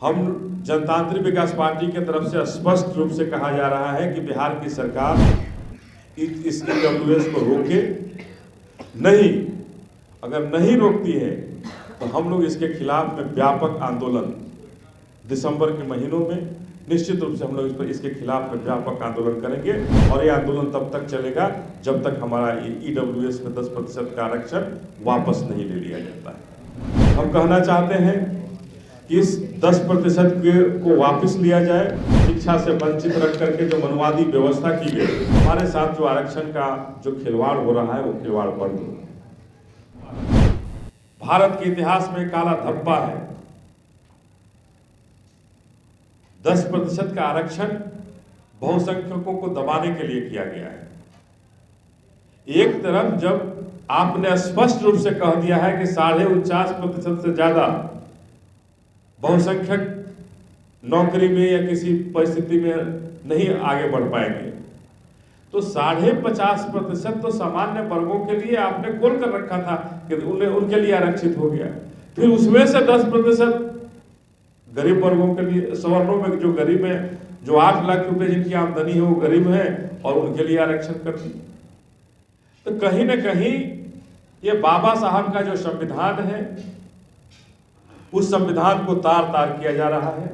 हम जनतांत्रिक विकास पार्टी की तरफ से स्पष्ट रूप से कहा जा रहा है कि बिहार की सरकार इस ईडब्ल्यूएस को रोके नहीं। अगर नहीं रोकती है तो हम लोग इसके खिलाफ में व्यापक आंदोलन दिसंबर के महीनों में निश्चित रूप से हम लोग इसके खिलाफ में व्यापक आंदोलन करेंगे और ये आंदोलन तब तक चलेगा जब तक हमारा ईडब्ल्यूएस में 10% का आरक्षण वापस नहीं ले लिया जाता है। हम कहना चाहते हैं कि इस 10% को वापस लिया जाए। शिक्षा से वंचित रख करके जो मनवादी व्यवस्था की गई, हमारे साथ जो आरक्षण का जो खिलवाड़ हो रहा है वो खिलवाड़ बंद हो। भारत के इतिहास में काला धब्बा है। 10% का आरक्षण बहुसंख्यकों को दबाने के लिए किया गया है। एक तरफ जब आपने स्पष्ट रूप से कह दिया है कि 49.5% से ज्यादा बहुसंख्यक नौकरी में या किसी परिस्थिति में नहीं आगे बढ़ पाएंगे, तो 50.5% तो सामान्य वर्गों के लिए आपने खोल कर रखा था कि उनके लिए आरक्षित हो गया। फिर उसमें से 10% गरीब वर्गों के लिए, सवर्णों में जो गरीब है, जो 8 लाख रुपए जिनकी आमदनी है वो गरीब है और उनके लिए आरक्षण कर दिया। तो कहीं ना कहीं ये बाबा साहब का जो संविधान है उस संविधान को तार तार किया जा रहा है,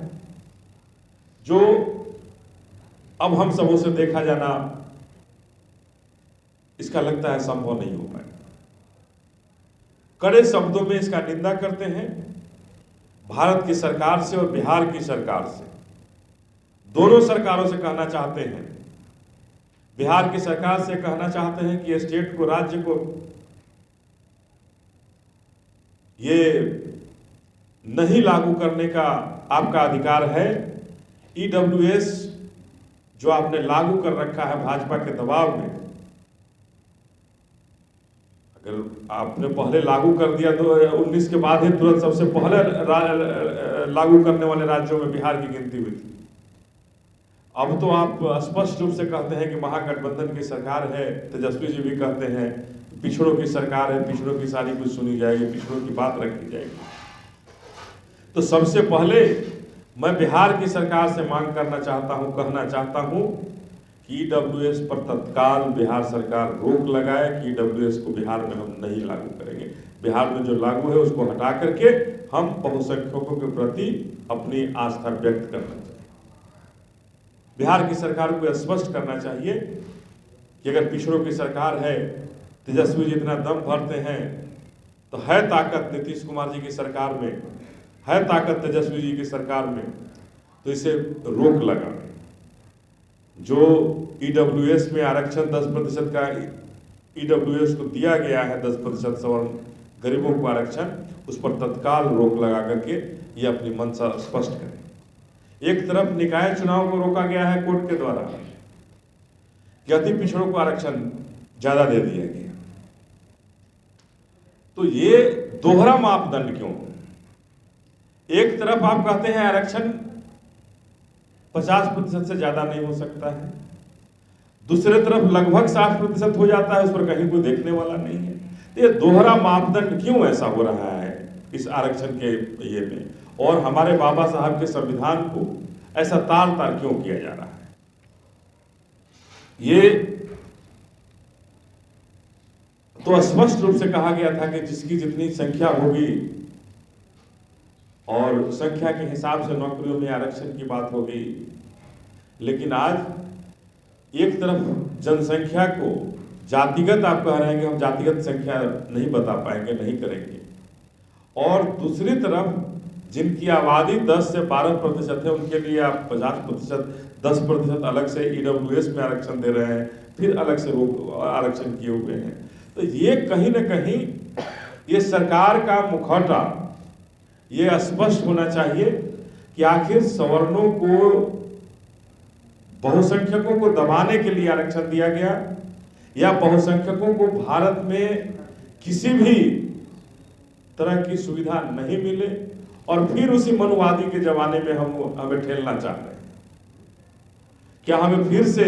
जो अब हम सबों से देखा जाना इसका लगता है संभव नहीं हो पाएगा। कड़े शब्दों में इसका निंदा करते हैं भारत की सरकार से और बिहार की सरकार से। दोनों सरकारों से कहना चाहते हैं, बिहार की सरकार से कहना चाहते हैं कि स्टेट को, राज्य को ये नहीं लागू करने का आपका अधिकार है। ईडब्ल्यूएस जो आपने लागू कर रखा है भाजपा के दबाव में, अगर आपने पहले लागू कर दिया तो 19 के बाद ही तुरंत सबसे पहले लागू करने वाले राज्यों में बिहार की गिनती हुई थी। अब तो आप स्पष्ट रूप से कहते हैं कि महागठबंधन की सरकार है। तेजस्वी जी भी कहते हैं पिछड़ों की सरकार है, पिछड़ों की सारी कुछ सुनी जाएगी, पिछड़ों की बात रखी जाएगी। तो सबसे पहले मैं बिहार की सरकार से मांग करना चाहता हूं, कहना चाहता हूं कि ईडब्ल्यूएस पर तत्काल बिहार सरकार रोक लगाए कि ईडब्ल्यूएस को बिहार में हम नहीं लागू करेंगे। बिहार में जो लागू है उसको हटा करके हम बहुसंख्यकों के प्रति अपनी आस्था व्यक्त करना चाहिए। बिहार की सरकार को स्पष्ट करना चाहिए कि अगर पिछड़ों की सरकार है, तेजस्वी जी इतना दम भरते हैं, तो है ताकत नीतीश कुमार जी की सरकार में, है ताकत तेजस्वी जी की सरकार में, तो इसे रोक लगा। जो ईडब्ल्यूएस में आरक्षण 10% का ईडब्ल्यूएस को दिया गया है, 10% सवर्ण गरीबों को आरक्षण, उस पर तत्काल रोक लगा करके ये अपनी मंशा स्पष्ट करें। एक तरफ निकाय चुनाव को रोका गया है कोर्ट के द्वारा कि अति पिछड़ों को आरक्षण ज्यादा दे दिया गया, तो ये दोहरा मापदंड क्यों? एक तरफ आप कहते हैं आरक्षण 50% से ज्यादा नहीं हो सकता है, दूसरे तरफ लगभग 60% हो जाता है, उस पर कहीं कोई देखने वाला नहीं है। ये दोहरा मापदंड क्यों ऐसा हो रहा है इस आरक्षण के ये में, और हमारे बाबा साहब के संविधान को ऐसा तार तार क्यों किया जा रहा है? ये तो स्पष्ट रूप से कहा गया था कि जिसकी जितनी संख्या होगी और संख्या के हिसाब से नौकरियों में आरक्षण की बात होगी, लेकिन आज एक तरफ जनसंख्या को जातिगत आप कह रहे हैं कि हम जातिगत संख्या नहीं बता पाएंगे, नहीं करेंगे, और दूसरी तरफ जिनकी आबादी 10 से 12% है उनके लिए आप 50%, 10% अलग से ईडब्ल्यूएस में आरक्षण दे रहे हैं, फिर अलग से आरक्षण किए हुए हैं। तो ये कहीं ना कहीं ये सरकार का मुखौटा ये स्पष्ट होना चाहिए कि आखिर सवर्णों को, बहुसंख्यकों को दबाने के लिए आरक्षण दिया गया या बहुसंख्यकों को भारत में किसी भी तरह की सुविधा नहीं मिले और फिर उसी मनुवादी के जमाने में हमें ठेलना चाह रहे हैं। क्या हमें फिर से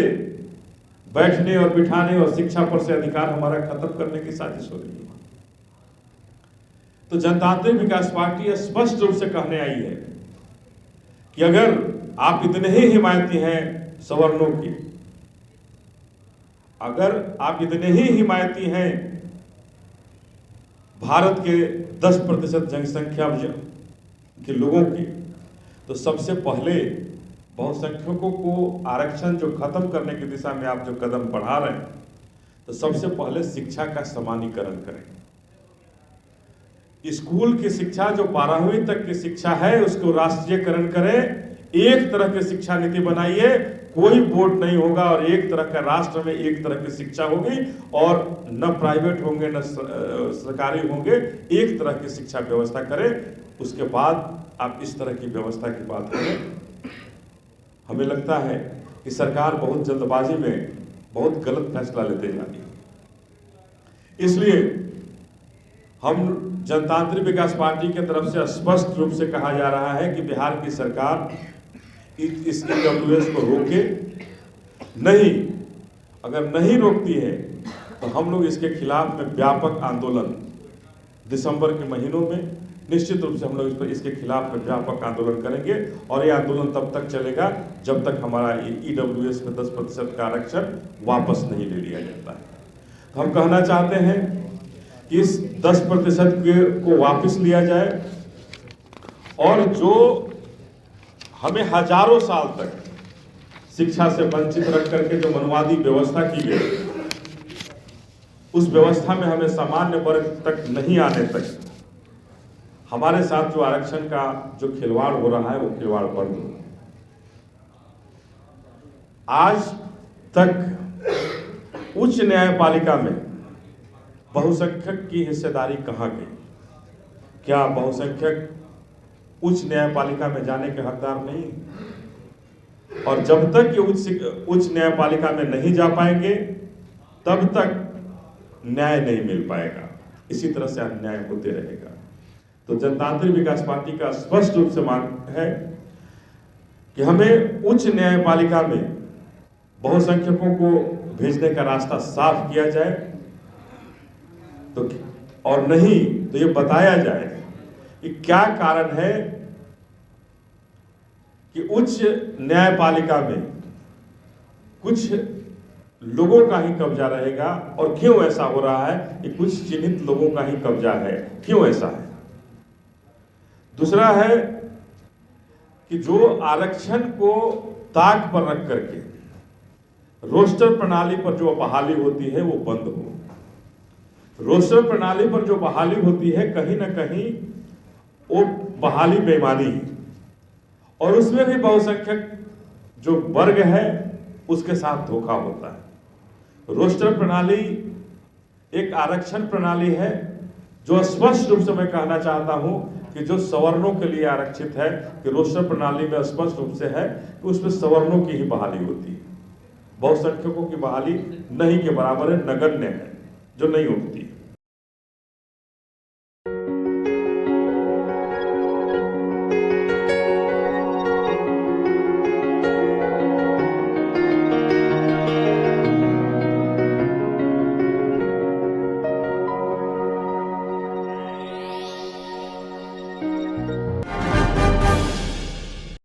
बैठने और बिठाने और शिक्षा पर से अधिकार हमारा खत्म करने की साजिश हो रही है? तो जनतांत्रिक विकास पार्टी स्पष्ट रूप से कहने आई है कि अगर आप इतने ही हिमायती हैं सवर्णों के, अगर आप इतने ही हिमायती हैं भारत के 10% जनसंख्या के लोगों के, तो सबसे पहले बहुसंख्यकों को आरक्षण जो खत्म करने की दिशा में आप जो कदम बढ़ा रहे हैं, तो सबसे पहले शिक्षा का समानीकरण करें। स्कूल की शिक्षा जो 12वीं तक की शिक्षा है उसको राष्ट्रीयकरण करें, एक तरह की शिक्षा नीति बनाइए, कोई बोर्ड नहीं होगा और एक तरह का राष्ट्र में एक तरह की शिक्षा होगी और न प्राइवेट होंगे न सरकारी होंगे, एक तरह की शिक्षा व्यवस्था करें। उसके बाद आप इस तरह की व्यवस्था की बात करें। हमें लगता है कि सरकार बहुत जल्दबाजी में बहुत गलत फैसला लेते जा रही है। इसलिए हम जनतांत्रिक विकास पार्टी की तरफ से स्पष्ट रूप से कहा जा रहा है कि बिहार की सरकार इस EWS को रोके। नहीं, अगर नहीं रोकती है तो हम लोग इसके खिलाफ में व्यापक आंदोलन दिसंबर के महीनों में निश्चित रूप से हम लोग इसके खिलाफ में व्यापक आंदोलन करेंगे और ये आंदोलन तब तक चलेगा जब तक हमारा EWS में 10% का आरक्षण वापस नहीं ले लिया जाता है। तो हम कहना चाहते हैं कि इस 10% को वापस लिया जाए और जो हमें हजारों साल तक शिक्षा से वंचित रख करके जो मनवादी व्यवस्था की गई, उस व्यवस्था में हमें सामान्य वर्ग तक नहीं आने तक हमारे साथ जो आरक्षण का जो खिलवाड़ हो रहा है वो खिलवाड़ बंद हो। आज तक उच्च न्यायपालिका में बहुसंख्यक की हिस्सेदारी कहाँ गई? क्या बहुसंख्यक उच्च न्यायपालिका में जाने के हकदार नहीं? और जब तक ये उच्च न्यायपालिका में नहीं जा पाएंगे तब तक न्याय नहीं मिल पाएगा, इसी तरह से अन्याय होते रहेगा। तो जनतांत्रिक विकास पार्टी का स्पष्ट रूप से मांग है कि हमें उच्च न्यायपालिका में बहुसंख्यकों को भेजने का रास्ता साफ किया जाए, तो और नहीं तो ये बताया जाए कि क्या कारण है कि उच्च न्यायपालिका में कुछ लोगों का ही कब्जा रहेगा और क्यों ऐसा हो रहा है कि कुछ चिन्हित लोगों का ही कब्जा है, क्यों ऐसा है? दूसरा है कि जो आरक्षण को ताक पर रख करके रोस्टर प्रणाली पर जो बहाली होती है वो बंद हो। रोस्टर प्रणाली पर जो बहाली होती है कहीं ना कहीं वो बहाली बेईमानी है और उसमें भी बहुसंख्यक जो वर्ग है उसके साथ धोखा होता है। रोस्टर प्रणाली एक आरक्षण प्रणाली है जो स्पष्ट रूप से मैं कहना चाहता हूं कि जो सवर्णों के लिए आरक्षित है, कि रोस्टर प्रणाली में स्पष्ट रूप से है कि उसमें सवर्णों की ही बहाली होती है, बहुसंख्यकों की बहाली नहीं के बराबर है, नगण्य है, जो नहीं होती है।